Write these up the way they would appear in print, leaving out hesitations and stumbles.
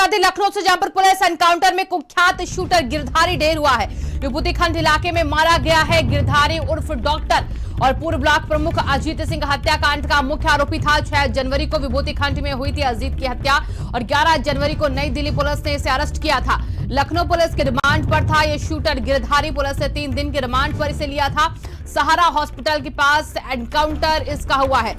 बता दें लखनऊ से, जहां पर पुलिस एनकाउंटर में कुख्यात शूटर गिरधारी ढेर हुआ है। विभूति खंड इलाके में मारा गया है गिरधारी उर्फ डॉक्टर और पूर्व ब्लॉक प्रमुख अजीत सिंह हत्याकांड का मुख्य आरोपी था। 6 जनवरी को विभूति खंड में हुई थी अजीत की हत्या और 11 जनवरी को नई दिल्ली पुलिस ने इसे अरेस्ट किया था। लखनऊ पुलिस के रिमांड पर था ये शूटर गिरधारी। पुलिस ने 3 दिन के रिमांड पर इसे लिया था। सहारा हॉस्पिटल के पास एनकाउंटर इसका हुआ है।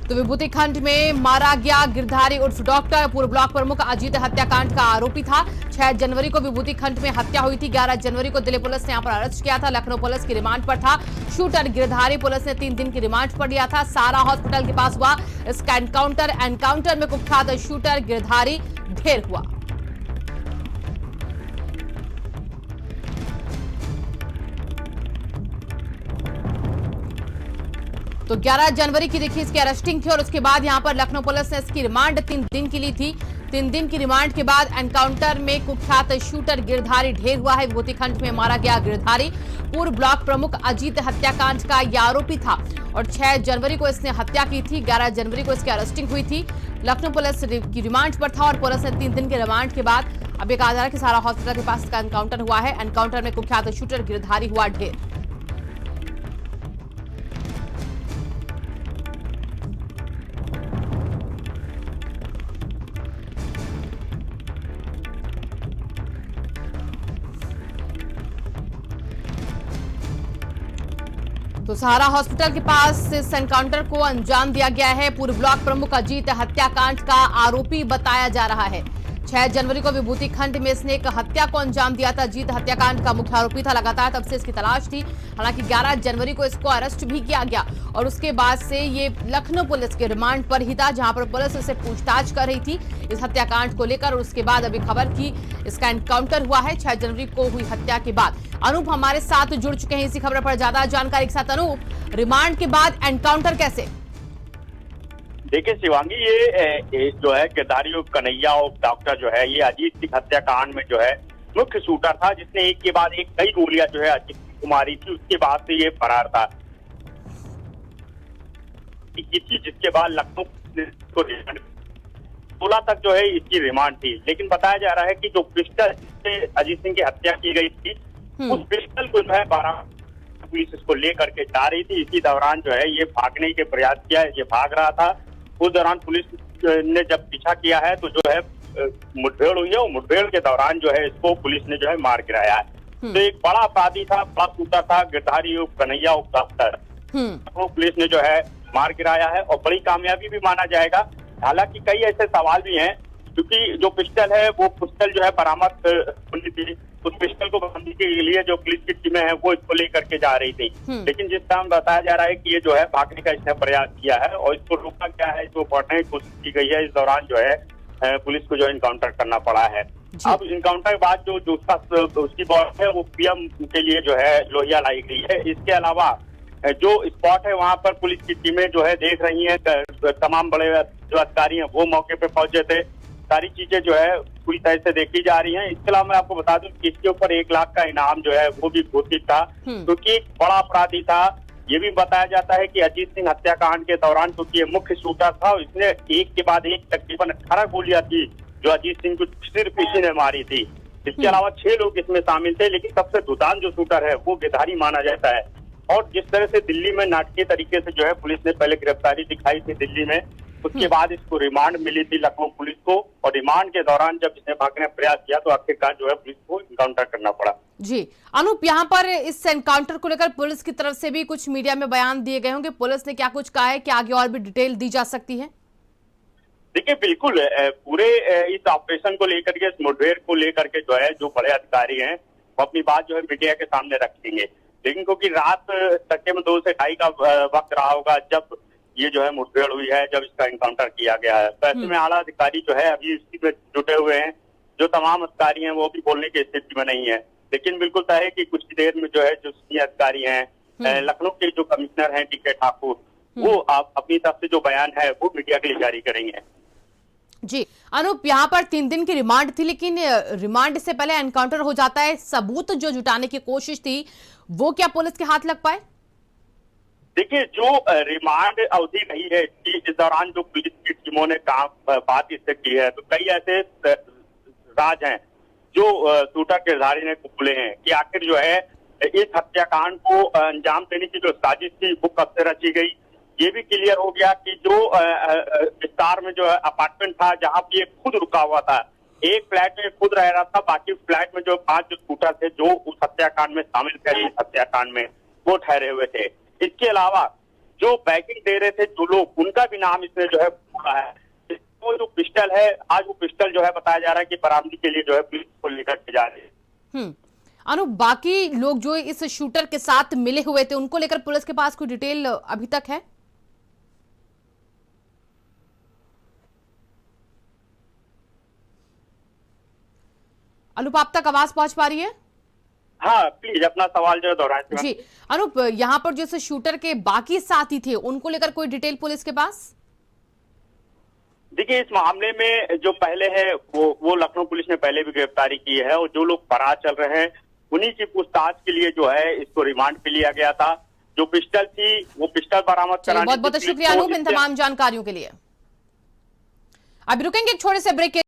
तो विभूति खंड में मारा गया गिरधारी उर्फ डॉक्टर पूर्व ब्लॉक प्रमुख अजीत हत्याकांड का आरोपी था। 6 जनवरी को विभूति खंड में हत्या हुई थी। 11 जनवरी को दिल्ली पुलिस ने यहां पर अरेस्ट किया था। लखनऊ पुलिस की रिमांड पर था शूटर गिरधारी। पुलिस ने 3 दिन की रिमांड पर लिया था। सारा हॉस्पिटल के पास हुआ इसका एनकाउंटर में कुख्यात शूटर गिरधारी ढेर हुआ। तो 11 जनवरी की देखिए इसकी अरेस्टिंग थी और उसके बाद यहां पर लखनऊ पुलिस ने इसकी रिमांड 3 दिन की ली थी। 3 दिन की रिमांड के बाद एनकाउंटर में कुख्यात शूटर गिरधारी ढेर हुआ है। विभूति खंड में मारा गया गिरधारी पूर्व ब्लॉक प्रमुख अजीत हत्याकांड का यह आरोपी था और 6 जनवरी को इसने हत्या की थी। 11 जनवरी को इसकी अरेस्टिंग हुई थी। लखनऊ पुलिस की रिमांड पर था और पुलिस ने 3 दिन के रिमांड के बाद अब एक आधार के सारा हॉस्पिटल के पास इसका एनकाउंटर हुआ है। एनकाउंटर में कुख्यात शूटर गिरधारी हुआ ढेर। तो सहारा हॉस्पिटल के पास इस एनकाउंटर को अंजाम दिया गया है। पूर्व ब्लॉक प्रमुख अजीत हत्याकांड का आरोपी बताया जा रहा है। 6 जनवरी को विभूति खंड में इसने एक हत्या को अंजाम दिया था। अजीत हत्याकांड का मुख्य आरोपी था। लगातार तब से इसकी तलाश थी। हालांकि 11 जनवरी को इसको अरेस्ट भी किया गया और उसके बाद से ये लखनऊ पुलिस के रिमांड पर ही था, जहां पर पुलिस इससे पूछताछ कर रही थी इस हत्याकांड को लेकर। और उसके बाद अभी खबर की इसका एनकाउंटर हुआ है 6 जनवरी को हुई हत्या के बाद। अनूप हमारे साथ जुड़ चुके हैं इसी खबर पर ज्यादा जानकारी के साथ। अनूप, रिमांड के बाद एनकाउंटर कैसे? देखिए शिवांगी, ये जो है गिरधारी कन्हैया और डॉक्टर जो है ये अजीत सिंह हत्याकांड में जो है मुख्य शूटर था, जिसने एक के बाद एक कई गोलियां जो है अजीत सिंह को मारी थी। उसके बाद से ये फरार था, जिसके बाद लखनऊ को 16 तक जो है इसकी रिमांड थी। लेकिन बताया जा रहा है कि जो पिस्टल से अजीत सिंह की हत्या की गई थी उस पिस्टल को जो है पुलिस इसको लेकर के जा रही थी। इसी दौरान जो है ये भागने के प्रयास किया, ये भाग रहा था। उस दौरान पुलिस ने जब पीछा किया है तो जो है मुठभेड़ हुई है और मुठभेड़ के दौरान जो है इसको पुलिस ने जो है मार गिराया है। तो एक बड़ा अपराधी था, बड़ा शूटर था गिरधारी कन्हैया डॉक्टर, तो पुलिस ने जो है मार गिराया है और बड़ी कामयाबी भी माना जाएगा। हालांकि कई ऐसे सवाल भी हैं, क्योंकि जो पिस्टल है वो पिस्टल जो है बरामद होनी थी। उस पिस्टल को बरामदगी के लिए जो पुलिस की टीमें हैं वो इसको लेकर के जा रही थी। लेकिन जिस टाइम बताया जा रहा है कि ये जो है भागने का इसने प्रयास किया है और इसको रोका गया है, इसको पकड़ने की कोशिश की गई है। इस दौरान जो है पुलिस को जो इनकाउंटर करना पड़ा है। अब इनकाउंटर के बाद जो उसकी बॉडी है वो पीएम के लिए जो है लोहिया लाई गई है। इसके अलावा जो स्पॉट है वहां पर पुलिस की टीमें जो है देख रही है। तमाम बड़े जो अधिकारी हैं वो मौके पे पहुंचे थे। सारी चीजें जो है पूरी तरह से देखी जा रही हैं। इसके अलावा मैं आपको बता दूं कि इसके ऊपर 1 लाख का इनाम जो है वो भी घोषित था, क्योंकि बड़ा अपराधी था। ये भी बताया जाता है कि अजीत सिंह हत्याकांड के दौरान क्योंकि ये मुख्य शूटर था, इसने एक के बाद एक तकरीबन 18 गोलियां थी जो अजीत सिंह को सिर्फ इसी ने मारी थी। इसके अलावा 6 लोग इसमें शामिल थे, लेकिन सबसे दुदान जो शूटर है वो गिरधारी माना जाता है। और जिस तरह से दिल्ली में नाटकीय तरीके से जो है पुलिस ने पहले गिरफ्तारी दिखाई थी दिल्ली में, उसके बाद इसको रिमांड मिली थी लखनऊ पुलिस को और रिमांड के दौरान जब इसने भागने का प्रयास किया तो आखिरकार जो है पुलिस को इनकाउंटर करना पड़ा। जी अनूप, यहाँ पर इस एनकाउंटर को लेकर पुलिस की तरफ से भी कुछ मीडिया में बयान दिए गए होंगे। पुलिस ने क्या कुछ कहा है कि आगे और भी डिटेल दी जा सकती है? देखिए बिल्कुल, पूरे इस ऑपरेशन को लेकर के, इस मुठभेड़ को लेकर के जो है जो बड़े अधिकारी हैं वो अपनी बात जो है मीडिया के सामने रखेंगे। लेकिन क्योंकि रात तकरीबन 2 से 2:30 का वक्त रहा होगा जब ये जो है मुठभेड़ हुई है, जब इसका इनकाउंटर किया गया है, तो ऐसे में आला अधिकारी जो है अभी इसी में जुटे हुए हैं। जो तमाम अधिकारी हैं वो भी बोलने की स्थिति में नहीं है। लेकिन बिल्कुल तय है कि कुछ ही देर में जो है जो सीनियर अधिकारी हैं, लखनऊ के जो कमिश्नर हैं DK ठाकुर, वो अपनी तरफ से जो बयान है वो मीडिया के लिए जारी करेंगे। जी अनूप, यहाँ पर 3 दिन की रिमांड थी, लेकिन रिमांड से पहले एनकाउंटर हो जाता है। सबूत जो जुटाने की कोशिश थी वो क्या पुलिस के हाथ लग पाए? देखिए, जो रिमांड अवधि रही है कि इस दौरान जो पुलिस की टीमों ने काम बात इससे की है, तो कई ऐसे राज हैं जो शूटर गिरधारी ने खुले हैं कि आखिर जो है इस हत्याकांड को अंजाम देने की जो साजिश थी वो कब से रची गई। ये भी क्लियर हो गया कि जो विस्तार में जो अपार्टमेंट था जहां पे ये खुद रुका हुआ था, एक फ्लैट में खुद रह रहा था, बाकी फ्लैट में जो 5 जो शूटर थे जो उस हत्याकांड में शामिल थे, इस हत्याकांड में वो ठहरे हुए थे। इसके अलावा जो बैगिंग दे रहे थे जो लोग, उनका भी नाम इसमें जो है बोला है। वो जो पिस्टल है, आज वो पिस्टल जो है बताया जा रहा है कि बरामदी के लिए जो है पुलिस को लेकर के जा रहे हैं। अनु, बाकी लोग जो इस शूटर के साथ मिले हुए थे उनको लेकर पुलिस के पास कोई डिटेल अभी तक है? अनूप, आप तक आवाज पहुंच पा रही है? हाँ प्लीज अपना सवाल जो है दोहराएं। जी अनूप, यहाँ पर जो शूटर के बाकी साथी थे उनको लेकर कोई डिटेल पुलिस के पास? देखिए, इस मामले में जो पहले है वो लखनऊ पुलिस ने पहले भी गिरफ्तारी की है और जो लोग फरार चल रहे हैं उन्हीं की पूछताछ के लिए जो है इसको रिमांड पे लिया गया था। जो पिस्टल थी वो पिस्टल बरामद कराने। बहुत बहुत शुक्रिया अनूप इन तमाम जानकारियों के लिए। अब रुकेंगे एक छोटे से ब्रेक के